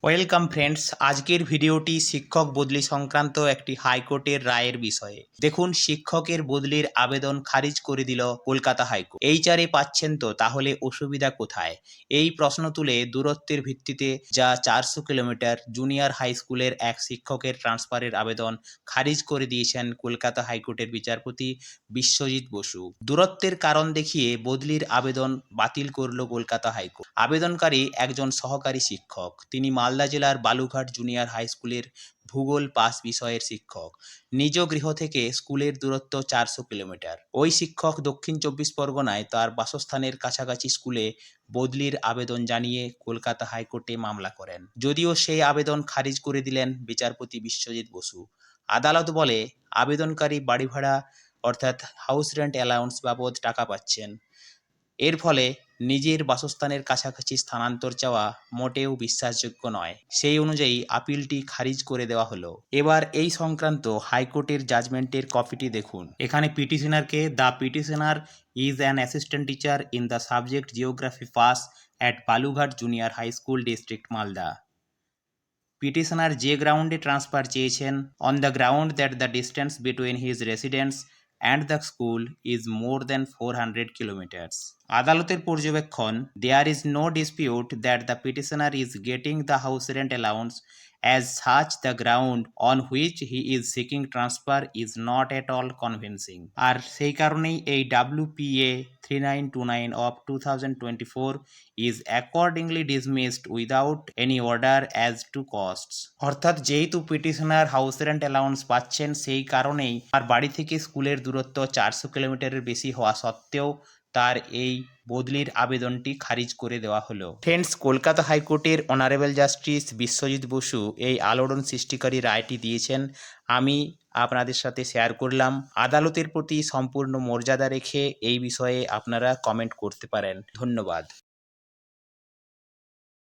Welcome friends, আজকের ভিডিওটি শিক্ষক বদলি সংক্রান্ত একটি হাইকোর্টের রায়ের বিষয়ে। দেখুন, শিক্ষকের বদলির আবেদন খারিজ করে দিল কলকাতা হাইকোর্ট। এইচআরে পাচ্ছেন তো, তাহলে অসুবিধা কোথায়? এই প্রশ্ন তুলে দূরত্বের ভিত্তিতে যা 400 কিলোমিটার জুনিয়র হাই স্কুলের এক শিক্ষকের ট্রান্সফারের আবেদন খারিজ করে দিয়েছেন কলকাতা হাইকোর্টের বিচারপতি বিশ্বজিৎ বসু। দূরত্বের কারণ দেখিয়ে বদলির আবেদন বাতিল করল কলকাতা হাইকোর্ট। আবেদনকারী একজন সহকারী শিক্ষক। তিনি মালদা জেলার বালুঘাট জুনিয়র হাই স্কুলের ভূগোল পাস বিষয়ের শিক্ষক। নিজ গৃহ থেকে স্কুলের দূরত্ব 400 কিলোমিটার। ওই শিক্ষক দক্ষিণ 24 পরগনায় তার বাসস্থানের কাছাকাছি স্কুলে বদলির আবেদন জানিয়ে কলকাতা হাইকোর্টে মামলা করেন। যদিও সেই আবেদন খারিজ করে দিলেন বিচারপতি বিশ্বজিৎ বসু। আদালত বলে, আবেদনকারী বাড়ি ভাড়া অর্থাৎ হাউস রেন্ট অ্যালাউন্স বাবদ টাকা পাচ্ছেন। এর ফলে নিজের বাসস্থানের কাছাকাছি স্থানান্তর চাওয়া মোটেও বিশ্বাসযোগ্য নয়। সেই অনুযায়ী আপিলটি খারিজ করে দেওয়া হলো। এবার এই সংক্রান্ত হাইকোর্টের জাজমেন্টের কপিটি দেখুন। এখানে পিটিশনারকে, the petitioner is an assistant teacher in the subject geography pass at Balurghat junior high school district Malda. Petitioner যে গ্রাউন্ডে ট্রান্সফার চেয়েছেন, on the ground that the distance between his residence and the school is more than 400 kilometres. আদালতের পর্যবেক্ষণ, there is no dispute that the petitioner is getting the house rent allowance as such the ground on which he is seeking transfer is not at all convincing। আর সেই কারণেই এই WPA 3929 of 2024 is accordingly dismissed without any order as to costs। অর্থাৎ যেহেতু petitioner house rent allowance পাচ্ছেন, সেই কারণেই আর বাড়ি থেকে স্কুলের দূরত্ব 400 কিলোমিটারের বেশি হওয়া সত্ত্বেও তার এই বদলির আবেদনটি খারিজ করে দেওয়া হলো। ফ্রেন্ডস, কলকাতা হাইকোর্টের অনারেবল জাস্টিস বিশ্বজিৎ বসু এই আলোড়ন সৃষ্টিকারী রায়টি দিয়েছেন। আমি আপনাদের সাথে শেয়ার করলাম। আদালতের প্রতি সম্পূর্ণ মর্যাদা রেখে এই বিষয়ে আপনারা কমেন্ট করতে পারেন। ধন্যবাদ।